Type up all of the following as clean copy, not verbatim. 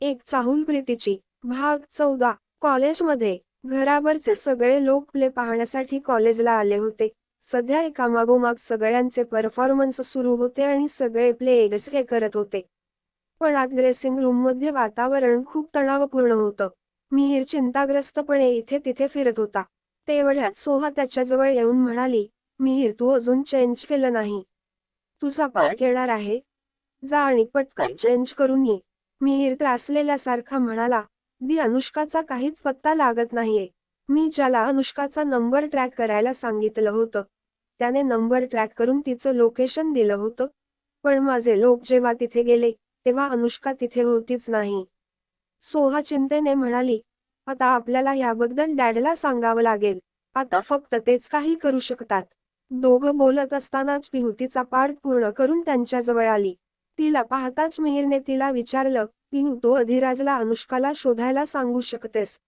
एक चाहूल प्रीतीची भाग 14। कॉलेजमध्ये घरावरचे सगळे लोक प्ले पाहण्यासाठी कॉलेजला आले होते। सध्या एकामागोमाग सगळ्यांचे परफॉर्मन्स सुरू होते आणि सगळे प्ले एकसारखे करत होते। पण आत ड्रेसिंग रूममध्ये वातावरण खूप तणावपूर्ण होतं। मिहीर चिंताग्रस्तपणे इथे तिथे फिरत होता। तेवढ्यात सोहा त्याच्याजवळ येऊन म्हणाली, मिहीर तू अजून चेंज केलं नाही. तुझा पार्ट येणार आहे, जा आणि पटकन चेंज करून ये. मिहीर त्रासलेल्यासारखा म्हणाला, दी अनुष्काचा काहीच पत्ता लागत नाहीये. मी ज्याला अनुष्काचा नंबर ट्रॅक करायला सांगितलं होतं, त्याने नंबर ट्रॅक करून तिचं लोकेशन दिलं होतं, पण माझे लोक जेव्हा तिथे गेले, तेव्हा अनुष्का तिथे होतीच नाही. सोहा चिंतेने म्हणाली, आता आपल्याला याबद्दल डॅडला सांगावं लागेल. आता फक्त तेच काही करू शकतात. दोघं बोलत असतानाच पिहू तिचा पार्ट पूर्ण करून त्यांच्याजवळ आली. तिला पाहताच मिहीरने तिला विचारलं, पिहू तू अधिराजला अनुष्काला शोधायला सांगू शकतेस.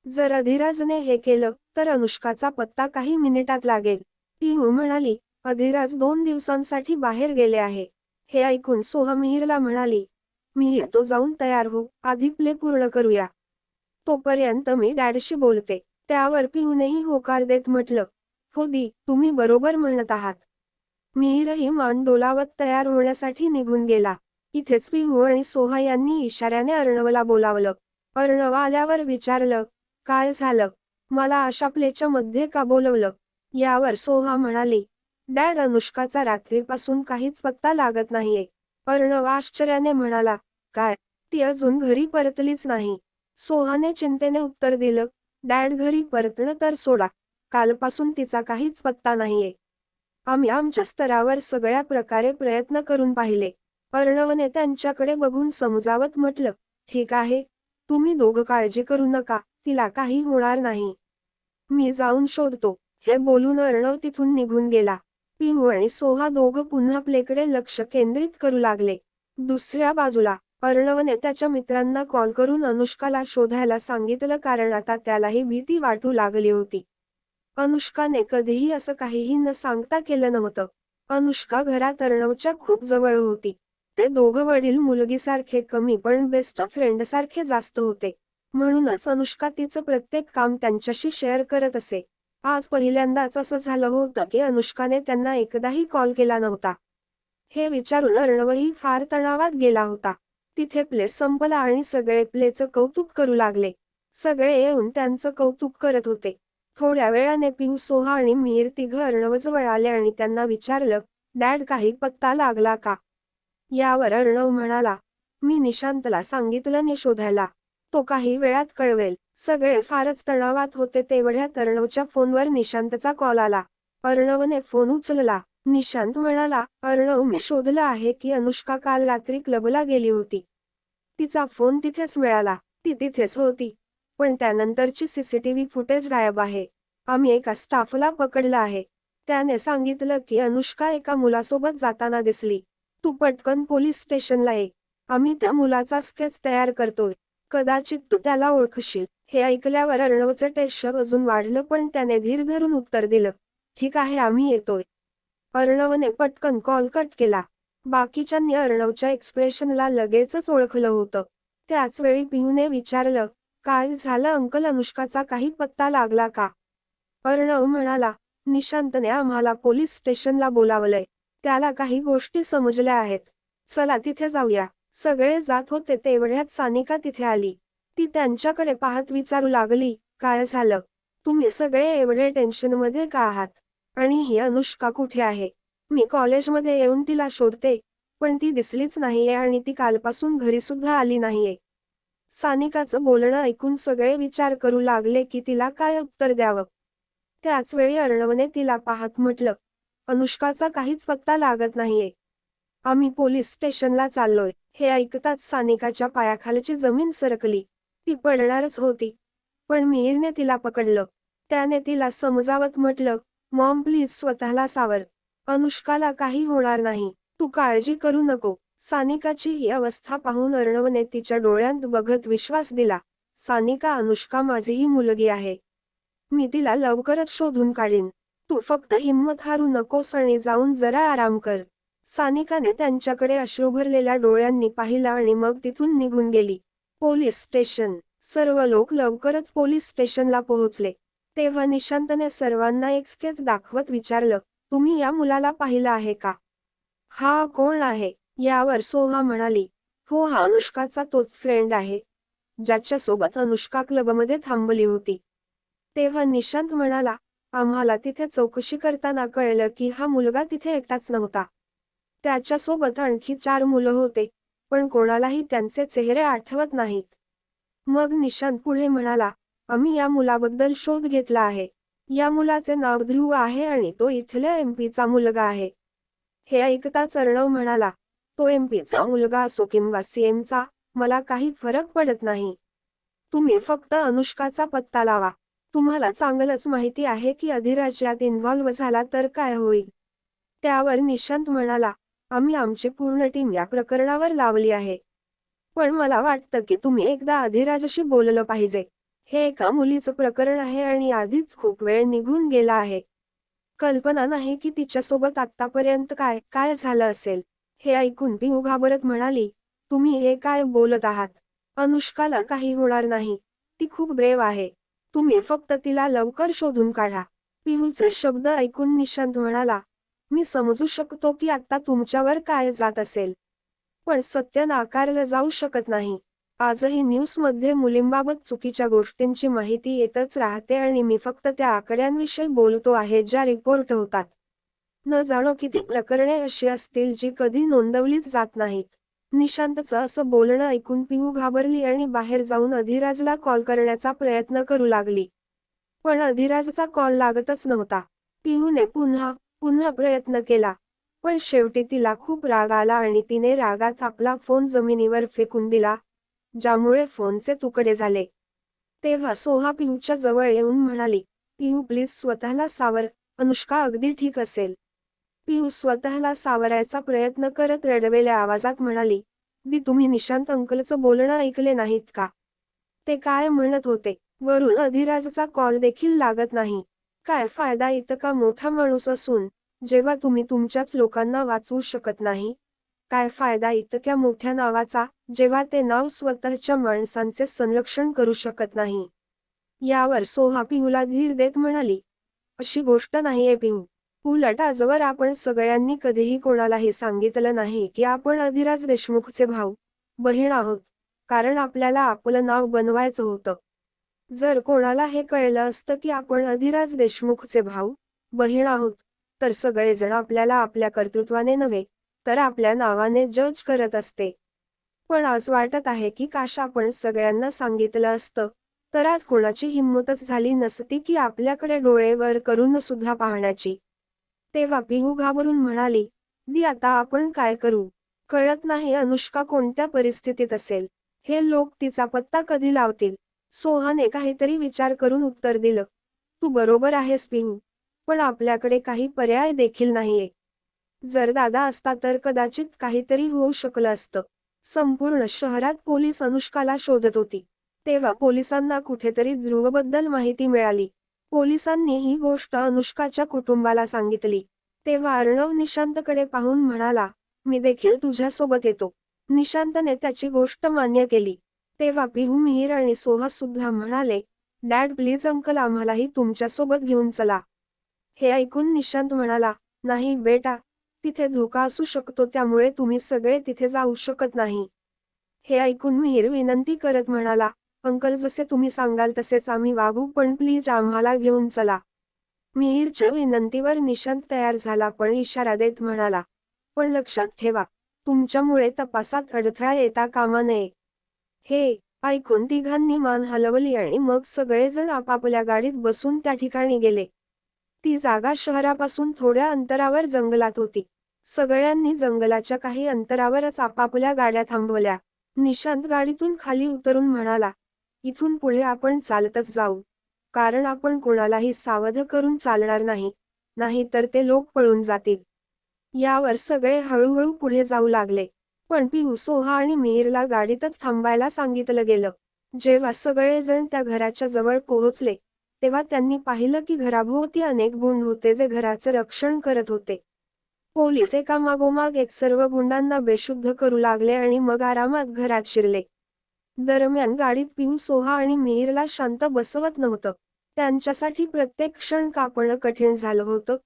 जर अधिराजने हे केलं तर अनुष्काचा पत्ता काही मिनिटात लागेल. पिहू म्हणाली, अधिराज 2 दिवसांसाठी बाहेर गेले आहे. हे ऐकून सोहा मिहीरला म्हणाली, मिहीर तो जाऊन तयार हो, आधी प्ले पूर्ण करूया. तोपर्यंत मी डॅडशी बोलते. त्यावर पिहूनेही होकार देत म्हटलं, हो दी, तुम्ही बरोबर म्हणत आहात. मिहीरही मान डोलावत तयार होण्यासाठी निघून गेला. इथेच पिहू आणि सोहा यांनी इशाऱ्याने अर्णवला बोलावलं. अर्णव आल्यावर विचारलं, काय झालं? मला अशा प्लेच्या मध्ये का बोलवलं? यावर सोहा म्हणाली, डॅड अनुष्काचा रात्रीपासून काहीच पत्ता लागत नाहीये. अर्णव आश्चर्याने म्हणाला, काय? ती अजून घरी परतलीच नाही. सोहाने चिंतेने उत्तर दिलं, डॅड घरी परतणं तर सोडा, कालपासून तिचा काहीच पत्ता नाहीये. आम्ही आमच्या स्तरावर सगळ्या प्रकारे प्रयत्न करून पाहिले. अर्णवने त्यांच्याकडे बघून समजावत म्हटलं, ठीक आहे, तुम्ही दोघं काळजी करू नका, तिला काही होणार नाही. मी जाऊन शोधतो. हे बोलून अर्णव तिथून निघून गेला. पिहू आणि सोहा दोघं पुन्हा प्लेकडे लक्ष केंद्रित करू लागले. दुसऱ्या बाजूला अर्णवने त्याच्या मित्रांना कॉल करून अनुष्काला शोधायला सांगितलं, कारण आता त्यालाही भीती वाटू लागली होती. अनुष्काने कधीही असं काहीही न सांगता केलं नव्हतं. अनुष्का घरात अर्णवच्या खूप जवळ होती. ते दोघं वडील मुलगीसारखे कमी पण बेस्ट फ्रेंडसारखे जास्त होते. म्हणूनच अनुष्का तिचं प्रत्येक काम त्यांच्याशी शेअर करत असे. आज पहिल्यांदाच असं झालं होतं की अनुष्काने त्यांना एकदाही कॉल केला नव्हता. हे विचारून अर्णवही फार तणावात गेला होता. तिथे प्ले संपला आणि सगळे प्लेचं कौतुक करू लागले. सगळे येऊन त्यांचं कौतुक करत होते. थोड्या वेळाने पिहू, सोहा आणि मिहीर तिघं अर्णवजवळ आले आणि त्यांना विचारलं, डॅड काही पत्ता लागला का? यावर अर्णव म्हणाला, मी निशांतला सांगितलं ने शोधायला. तो काही वेळात कळवेल. सगळे फारच तणावात होते तेवढ्यात अर्णवच्या फोनवर निशांतचा कॉल आला. अर्णवने फोन उचलला. निशांत म्हणाला, अर्णव मी शोधलं आहे की अनुष्का काल रात्री क्लबला गेली होती. तिचा फोन तिथेच मिळाला. ती तिथेच होती. पण त्यानंतरची सीसीटीव्ही फुटेज गायब आहे. आम्ही एका स्टाफला पकडलं आहे. त्याने सांगितलं की अनुष्का एका मुलासोबत जाताना दिसली. तू पटकन पोलीस स्टेशनला ये. आम्ही त्या मुलाचा स्केच तयार करतोय. कदाचित तू त्याला ओळखशील. हे ऐकल्यावर अर्णवचं टेन्शन अजून वाढलं, पण त्याने धीर धरून उत्तर दिलं, ठीक आहे, आम्ही येतोय. अर्णवने पटकन कॉल कट केला. बाकीच्यांनी अर्णवच्या एक्सप्रेशनला लगेचच ओळखलं होतं. त्याच वेळी पिहूने विचारलं, काय झालं अंकल, अनुष्काचा काही पत्ता लागला का? अर्णव म्हणाला, निशांतने आम्हाला पोलीस स्टेशनला बोलावलंय. त्याला काही गोष्टी समजल्या आहेत. चला तिथे जाऊया. सगळे जात होते तेवढ्यात सानिका तिथे आली. ती त्यांच्याकडे पाहत विचारू लागली, काय झालं? तुम्ही सगळे एवढे टेन्शनमध्ये का आहात? आणि ही अनुष्का कुठे आहे? मी कॉलेजमध्ये येऊन तिला शोधते, पण ती दिसलीच नाहीये आणि ती कालपासून घरी सुद्धा आली नाहीये. सानिकाचं बोलणं ऐकून सगळे विचार करू लागले की तिला काय उत्तर द्यावं. त्याच वेळी अर्णवने तिला पाहत म्हटलं, अनुष्काचा काहीच पत्ता लागत नाहीये. आम्ही पोलीस स्टेशनला चाललोय. हे ऐकताच सानिकाच्या पायाखालची जमीन सरकली. ती पडणारच होती. पण मिहीरने तिला पकडलं. त्याने तिला समजावत म्हटलं, मॉम प्लीज स्वतःला सावर. अनुष्काला काही होणार नाही. तू काळजी करू नको. सानिकाची ही अवस्था पाहून अर्णवने तिच्या डोळ्यांत बघत विश्वास दिला, सानिका, अनुष्का माझीही मुलगी आहे. मी तिला लवकरच शोधून काढीन. तू फक्त हिम्मत हारू नकोस आणि जाऊन जरा आराम कर. सानिकाने त्यांच्याकडे अश्रू भरलेल्या डोळ्यांनी पाहिलं आणि मग तिथून निघून गेली. Police station. सर्व लोक लवकरच पोलीस स्टेशनला पोहोचले. तेव्हा निशांतने सर्वांना एक स्केच दाखवत विचारलं, तुम्ही या मुलाला पाहिलं आहे का? हा कोण आहे? यावर सोहा म्हणाली, हो, हा अनुष्काचा तोच फ्रेंड आहे, ज्याच्यासोबत अनुष्का क्लबमध्ये थांबली होती. तेव्हा निशांत म्हणाला, आम्हाला तिथे चौकशी करताना कळलं की हा मुलगा तिथे एकटाच नव्हता. त्याच्यासोबत आणखी 4 मुलं होते, पण कोणालाही त्यांचे चेहरे आठवत नाहीत. मग निशांत पुढे म्हणाला, आम्ही या मुलाबद्दल शोध घेतला आहे. या मुलाचे नाव ध्रुव आहे आणि तो इथल्या एमपीचा मुलगा आहे. हे ऐकताच अर्णव म्हणाला, तो एमपीचा मुलगा असो किंवा सीएमचा, मला काही फरक पडत नाही. तुम्ही फक्त अनुष्काचा पत्ता लावा. तुम्हाला चांगलंच माहिती आहे की अधिराज यात इन्व्हॉल्व झाला तर काय होईल. त्यावर निशांत म्हणाला, आम्ही आमची पूर्ण टीम या प्रकरणावर लावली आहे. पण मला वाटतं की तुम्ही एकदा अधिराजाशी बोललं पाहिजे. हे एका मुलीचं प्रकरण आहे आणि आधीच खूप वेळ निघून गेला आहे. कल्पना नाही की तिच्यासोबत आत्तापर्यंत काय काय झालं असेल. हे ऐकून पिहू घाबरत म्हणाली, तुम्ही हे काय बोलत आहात? अनुष्काला काही होणार नाही. ती खूप ब्रेव आहे. तुम्ही फक्त तिला लवकर शोधून काढा. पिहूचे शब्द ऐकून निशांत म्हणाला, मी समजू शकतो की आता तुमच्यावर काय जात असेल. पण सत्य नाकारलं जाऊ शकत नाही. आजही न्यूजमध्ये मुलींबाबत चुकीच्या गोष्टींची माहिती येतच राहते आणि मी फक्त त्या आकड्यांविषयी बोलतो आहे ज्या रिपोर्ट होतात. न जाणो किती प्रकरणे अशी असतील जी कधी नोंदवलीच जात नाहीत. निशांतचं असं बोलणं ऐकून पिहू घाबरली आणि बाहेर जाऊन अधिराजला कॉल करण्याचा प्रयत्न करू लागली. पण अधिराजचा कॉल लागतच नव्हता. पिहूने पुन्हा पुन्हा प्रयत्न केला. पण शेवटी तिला खूप राग आला आणि तिने रागात आपला फोन जमिनीवर फेकून दिला, ज्यामुळे फोनचे तुकडे झाले. तेव्हा सोहा पिहूच्या जवळ येऊन म्हणाली, पिहू प्लीज स्वतःला सावर, अनुष्का अगदी ठीक असेल. पिहू स्वतःला सावरायचा प्रयत्न करत रडवेल्या आवाजात म्हणाली, दी तुम्ही निशांत अंकलचं बोलणं ऐकले नाहीत का? ते काय म्हणत होते? वरून अधिराजचा कॉल देखील लागत नाही. काय फायदा इतका मोठा माणूस असून, जेव्हा तुम्ही तुमच्याच लोकांना वाचवू शकत नाही? काय फायदा इतक्या मोठ्या नावाचा, जेव्हा ते नाव स्वतःच्या माणसांचे संरक्षण करू शकत नाही? यावर सोहा पिहूला धीर देत म्हणाली, अशी गोष्ट नाहीये पिहू. उलट आजवर आपण सगळ्यांनी कधीही कोणालाही सांगितलं नाही की आपण अधिराज देशमुखचे भाऊ, बहीण आहोत. कारण आपल्याला आपलं नाव बनवायचं होतं. जर कोणाला हे कळलं असतं की आपण अधिराज देशमुखचे भाऊ, बहीण आहोत, तर सगळेजण आपल्याला आपल्या कर्तृत्वाने नव्हे, तर आपल्या नावाने जज करत असते. पण आज वाटत आहे की काश आपण सगळ्यांना सांगितलं असतं, तर आज कोणाची हिंमतच झाली नसती की आपल्याकडे डोळे वर करून सुद्धा पाहण्याची. तेव्हा पिहू घाबरून म्हणाली, दी आता आपण काय करू? कळत नाही अनुष्का कोणत्या परिस्थितीत असेल. हे लोक तिचा पत्ता कधी लावतील? सोहाने काहीतरी विचार करून उत्तर दिलं, तू बरोबर आहेस पिहू. पण आपल्याकडे काही पर्याय देखील नाहीये. जर दादा असता तर कदाचित काहीतरी होऊ शकलं असतं. संपूर्ण शहरात पोलीस अनुष्काला शोधत होती. तेव्हा पोलिसांना कुठेतरी ध्रुवबद्दल माहिती मिळाली. पोलिसांनी ही गोष्ट अनुष्काच्या कुटुंबाला सांगितली. तेव्हा अर्णव निशांतकडे पाहून म्हणाला, मी देखील तुझ्यासोबत येतो. निशांतने त्याची गोष्ट मान्य केली. तेव्हा पिहू, मिहीर आणि सोहा सुद्धा म्हणाले, डॅड प्लीज अंकल आम्हालाही तुमच्यासोबत घेऊन चला. हे ऐकून निशांत म्हणाला, नाही बेटा, तिथे धोका असू शकतो त्यामुळे तुम्ही सगळे तिथे जाऊ शकत नाही. हे ऐकून मिहीर विनंती करत म्हणाला, अंकल जसे तुम्ही सांगाल तसेच आम्ही वागू पण प्लीज आम्हाला घेऊन चला. मिहीरच्या विनंतीवर निशांत तयार झाला पण इशारा देत म्हणाला, पण लक्षात ठेवा, तुमच्यामुळे तपासात अडथळा येता कामा नये. हे ऐकून तिघांनी मान हलवली आणि मग सगळेजण आपापल्या गाडीत बसून त्या ठिकाणी गेले. ती जागा शहरापासून थोड्या अंतरावर जंगलात होती. सगळ्यांनी जंगलाच्या काही अंतरावरच आपापल्या गाड्या थांबवल्या. निशांत गाडीतून खाली उतरून म्हणाला, इथून पुढे आपण चालतच जाऊ. कारण आपण कोणालाही सावध करून चालणार नाही, नाहीतर ते लोक पळून जातील. यावर सगळे हळूहळू पुढे जाऊ लागले. पण पिहू, सोहा आणि मिहीरला गाडीतच थांबायला सांगितलं गेलं. जेव्हा सगळेजण त्या घराच्या जवळ पोहोचले, तेव्हा त्यांनी पाहिलं की घराभोवती अनेक गुंड होते जे घराचं रक्षण करत होते. पोलीस एकामागोमाग एक सर्व गुंडांना बेशुद्ध करू लागले आणि मग आरामात घरात शिरले. दरम्यान गाडीत पिऊ सोहा आणि मिहिरला शांत बसवत नव्हतं. त्यांच्यासाठी प्रत्येक क्षण कापणं कठीण झालं होतं.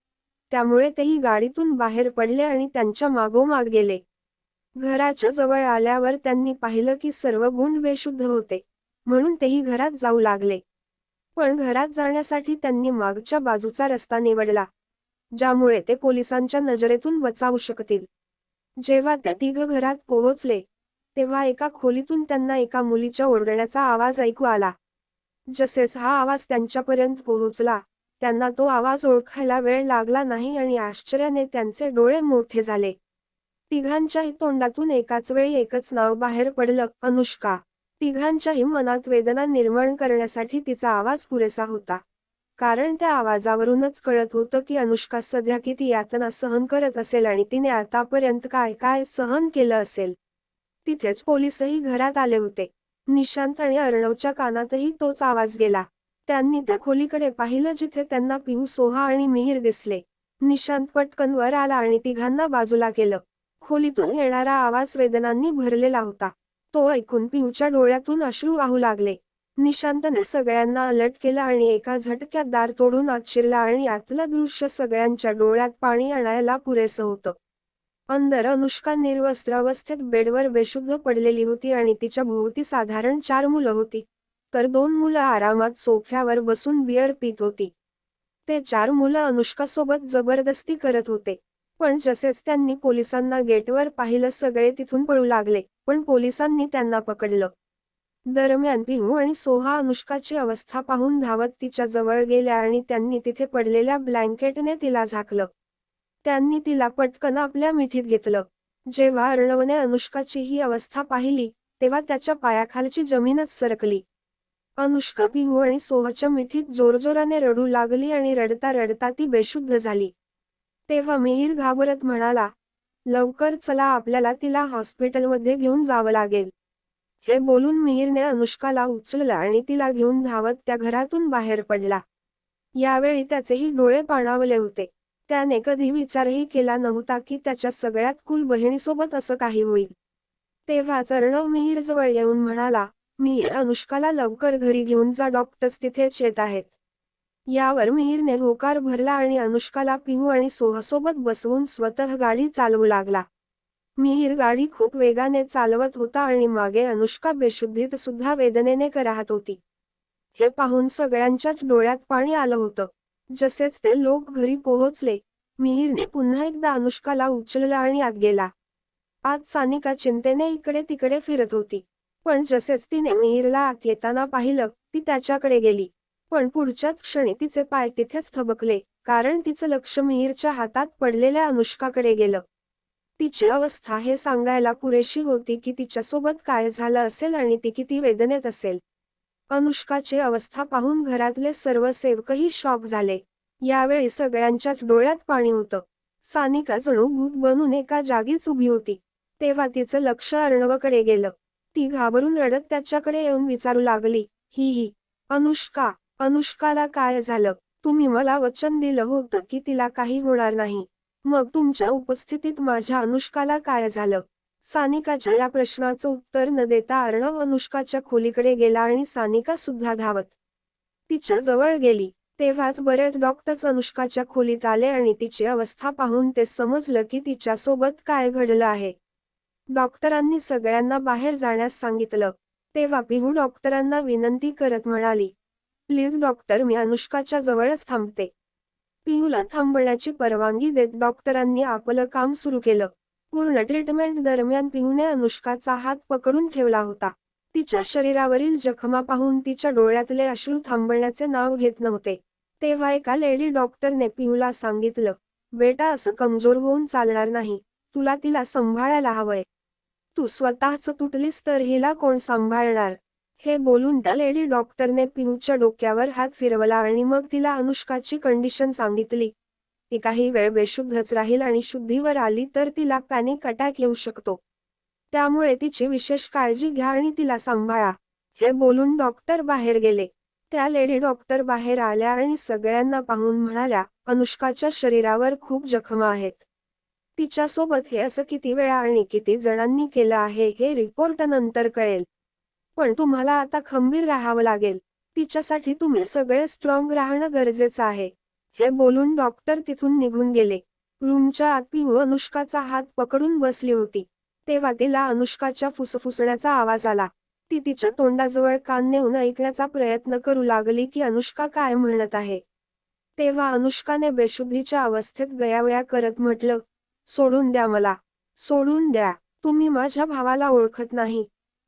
त्यामुळे तेही गाडीतून बाहेर पडले आणि त्यांच्या मागोमाग गेले. घराच्या जवळ आल्यावर त्यांनी पाहिलं की सर्व गुंड बेशुद्ध होते, म्हणून तेही घरात जाऊ लागले. पण घरात जाण्यासाठी त्यांनी मागच्या बाजूचा रस्ता निवडला, ज्यामुळे ते पोलिसांच्या नजरेतून बचावू शकतील. जेव्हा ते तिघं घरात पोहोचले, तेव्हा एका खोलीतून त्यांना एका मुलीच्या ओरडण्याचा आवाज ऐकू आला. जसेच हा आवाज त्यांच्यापर्यंत पोहोचला, त्यांना तो आवाज ओळखायला वेळ लागला नाही आणि आश्चर्याने त्यांचे डोळे मोठे झाले. तिघांच्याही तोंडातून एकाच वेळी एकच नाव बाहेर पडलं, अनुष्का. तिघांच्याही मनात वेदना निर्माण करण्यासाठी तिचा आवाज पुरेसा होता. कारण त्या आवाजावरूनच कळत होतं की अनुष्का सध्या किती यातना सहन करत असेल आणि तिने आतापर्यंत काय काय सहन केलं असेल. तिथेच पोलीसही घरात आले होते. निशांत आणि अर्णवच्या कानातही तोच आवाज गेला. त्यांनी त्या खोलीकडे पाहिलं जिथे त्यांना पिऊ सोहा आणि मिहिर दिसले. निशांत पटकन वर आला आणि तिघांना बाजूला केलं. खोलीतून येणारा आवाज वेदनांनी भरलेला होता. तो ऐकून पिऊच्या डोळ्यातून अश्रू वाहू लागले. निशांतने सगळ्यांना अलर्ट केलं आणि एका झटक्यात दार तोडून आत शिरला आणि आतलं दृश्य सगळ्यांच्या डोळ्यात पाणी आणायला पुरेसं होतं. अंदर अनुष्का निर्वस्त्र अवस्थेत बेडवर बेशुद्ध पडलेली होती आणि तिच्या भोवती साधारण 4 मुलं होती. तर 2 मुलं आरामात सोफ्यावर बसून बिअर पीत होती. ते 4 मुलं अनुष्कासोबत जबरदस्ती करत होते. पण जसेच त्यांनी पोलिसांना गेटवर पाहिलं सगळे तिथून पळू लागले, पण पोलिसांनी त्यांना पकडलं. दरम्यान पिहू आणि सोहा अनुष्काची अवस्था पाहून धावत तिच्या जवळ गेल्या आणि त्यांनी तिथे पडलेल्या ब्लँकेटने तिला झाकलं. त्यांनी तिला पटकन आपल्या मिठीत घेतलं. जेव्हा अर्णवने अनुष्काची ही अवस्था पाहिली, तेव्हा त्याच्या पायाखालची जमीनच सरकली. अनुष्का पिहू आणि सोहाच्या मिठीत जोरजोराने रडू लागली आणि रडता रडता ती बेशुद्ध झाली. तेव्हा मिहिर घाबरत म्हणाला, लवकर चला, आपल्याला तिला हॉस्पिटलमध्ये घेऊन जावं लागेल. हे बोलून मिहिरने अनुष्काला उचललं आणि तिला घेऊन धावत त्या घरातून बाहेर पडला. यावेळी त्याचेही डोळे पाणावले होते. त्याने कधी विचारही केला नव्हता की त्याच्या सगळ्यात कुल बहिणीसोबत असं काही होईल. तेव्हाच अर्णव मिहिरजवळ येऊन म्हणाला, मिहिर, अनुष्काला लवकर घरी घेऊन जा, डॉक्टर्स तिथेच येत आहेत. यावर मिहिरने होकार भरला आणि अनुष्काला पिहू आणि सोहासोबत बसवून स्वतः गाडी चालवू लागला. मिहिर गाडी खूप वेगाने चालवत होता आणि मागे अनुष्का बेशुद्धीत सुद्धा वेदनेने कराहत होती. हे पाहून सगळ्यांच्याच डोळ्यात पाणी आलं होतं. जसेच ते लोक घरी पोहोचले, मिहिरने पुन्हा एकदा अनुष्काला उचललं आणि आत गेला. आज सानिका चिंतेने इकडे तिकडे फिरत होती. पण जसेच तिने मिहिरला आत येताना पाहिलं, ती त्याच्याकडे गेली. पण पुढच्याच क्षणी तिचे पाय तिथेच थबकले, कारण तिचं लक्ष मिहिरच्या हातात पडलेल्या अनुष्काकडे गेलं. तिची अवस्था हे सांगायला पुरेशी होती की तिच्यासोबत काय झालं असेल आणि ती किती वेदनेत असेल. अनुष्काची अवस्था पाहून घरातले सर्व सेवकही शॉक झाले. यावेळी सगळ्यांच्याच डोळ्यात पाणी होतं. सानिका जणू भूत बनून एका जागीच उभी होती. तेव्हा तिचं लक्ष अर्णवकडे गेलं. ती घाबरून रडत त्याच्याकडे येऊन विचारू लागली, ही अनुष्का, अनुष्काला काय झालं? तुम्ही मला वचन दिलं होतं की तिला काही होणार नाही. मग तुमच्या उपस्थितीत माझ्या अनुष्काला काय झालं? सानिकाच्या या प्रश्नाचं उत्तर न देता अर्णव अनुष्काच्या खोलीकडे गेला आणि सानिका सुद्धा धावत तिच्या जवळ गेली. तेव्हाच बरेच डॉक्टर्स अनुष्काच्या खोलीत आले आणि तिची अवस्था पाहून ते समजलं की तिच्यासोबत काय घडलं आहे. डॉक्टरांनी सगळ्यांना बाहेर जाण्यास सांगितलं. तेव्हा पिहू डॉक्टरांना विनंती करत म्हणाली, प्लीज डॉक्टर, मी अनुष्काच्या जवळच थांबते. पिहूला थांबण्याची परवानगी देत डॉक्टरांनी आपलं काम सुरू केलं. पूर्ण ट्रीटमेंट दरम्यान पिहूने अनुष्काचा हात पकडून ठेवला होता. तिच्या शरीरावरील जखमा पाहून तिच्या डोळ्यातले अश्रू थांबण्याचे नाव घेत नव्हते. तेव्हा एका लेडी डॉक्टरने पिहूला सांगितलं, बेटा, असं कमजोर होऊन चालणार नाही, तुला तिला सांभाळायला हवंय. तू स्वतःच तुटलीस तर हिला कोण सांभाळणार? हे बोलून त्या लेडी डॉक्टरने पिहूच्या डोक्यावर हात फिरवला आणि मग तिला अनुष्काची कंडिशन सांगितली. ती काही वेळ बेशुद्धच राहील आणि शुद्धीवर आली तर तिला पॅनिक अटॅक येऊ शकतो. त्यामुळे तिची विशेष काळजी घ्या आणि तिला सांभाळा. हे बोलून डॉक्टर बाहेर गेले. त्या लेडी डॉक्टर बाहेर आल्या आणि सगळ्यांना पाहून म्हणाल्या, अनुष्काच्या शरीरावर खूप जखमा आहेत. तिच्यासोबत हे असं किती वेळा आणि किती जणांनी केलं आहे हे रिपोर्ट नंतर कळेल. पण तुम्हाला आता खंबीर राहावं लागेल. तिच्यासाठी तुम्ही सगळे स्ट्रॉंग राहणं गरजेचं आहे. हे बोलून डॉक्टर तिथून निघून गेले. रूमच्या आत पिहू अनुष्काचा हात पकडून बसली होती. तेव्हा तिला अनुष्काच्या फुसफुसण्याचा आवाज आला. ती तिच्या तोंडाजवळ कान नेऊन ऐकण्याचा प्रयत्न करू लागली की अनुष्का काय म्हणत आहे. तेव्हा अनुष्काने बेशुद्धीच्या अवस्थेत गयावया करत म्हटलं, सोडून द्या मला. सोडून द्या. तुम्ही माझ्या भावाला ओळखत नाही.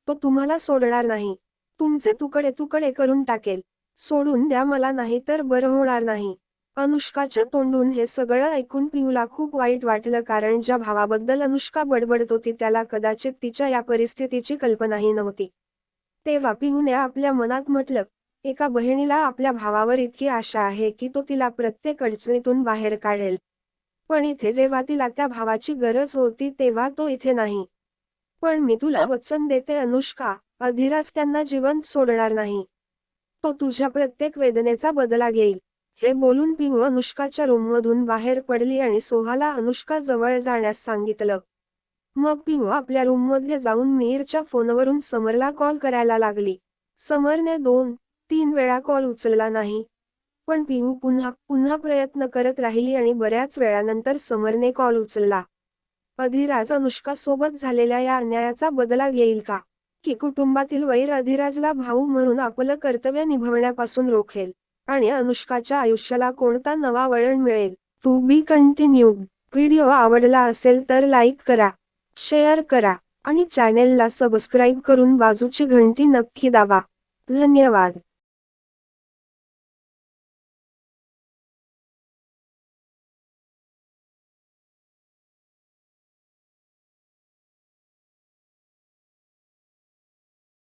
तो तुम्हाला सोडणार नाही. तुमचे तुकडे तुकडे करून टाकेल. सोडून द्या मला, नाही तर बरं होणार नाही. अनुष्काच्या तोंडून हे सगळं ऐकून पिऊला खूप वाईट वाटलं, कारण ज्या भावाबद्दल अनुष्का बडबडत होती त्याला कदाचित तिच्या या परिस्थितीची कल्पनाही नव्हती. तेव्हा पिऊने आपल्या मनात म्हटलं, एका बहिणीला आपल्या भावावर इतकी आशा आहे की तो तिला प्रत्येक अडचणीतून बाहेर काढेल. पण इथे जेव्हा तिला त्या भावाची गरज होती तेव्हा तो इथे नाही. पण मी तुला वचन देते अनुष्का, अधिराज त्यांना जिवंत सोडणार नाही. तो तुझ्या प्रत्येक वेदनेचा बदला घेईल. हे बोलून पिहू अनुष्काच्या रूममधून बाहेर पडली आणि सोहाला अनुष्का जवळ जाण्यास सांगितलं. मग पिहू आपल्या रूममध्ये जाऊन मिहीरच्या फोनवरून समरला कॉल करायला लागली. समरने 2-3 वेळा कॉल उचलला नाही. पण पिहू पुन्हा पुन्हा प्रयत्न करत राहिली आणि बऱ्याच वेळानंतर समरने कॉल उचलला. अधिराज अनुष्का सोबत झालेल्या या अन्यायाचा बदला घेईल का? की कुटुंबातील वैर अधिराजला भाऊ म्हणून आपलं कर्तव्य निभवण्यापासून रोखेल? आणि अनुष्काच्या आयुष्याला कोणता नवा वळण मिळेल? To be continued. व्हिडिओ आवडला असेल तर लाईक करा, शेअर करा आणि चॅनेलला सबस्क्राईब करून बाजूची घंटी नक्की दाबा. धन्यवाद.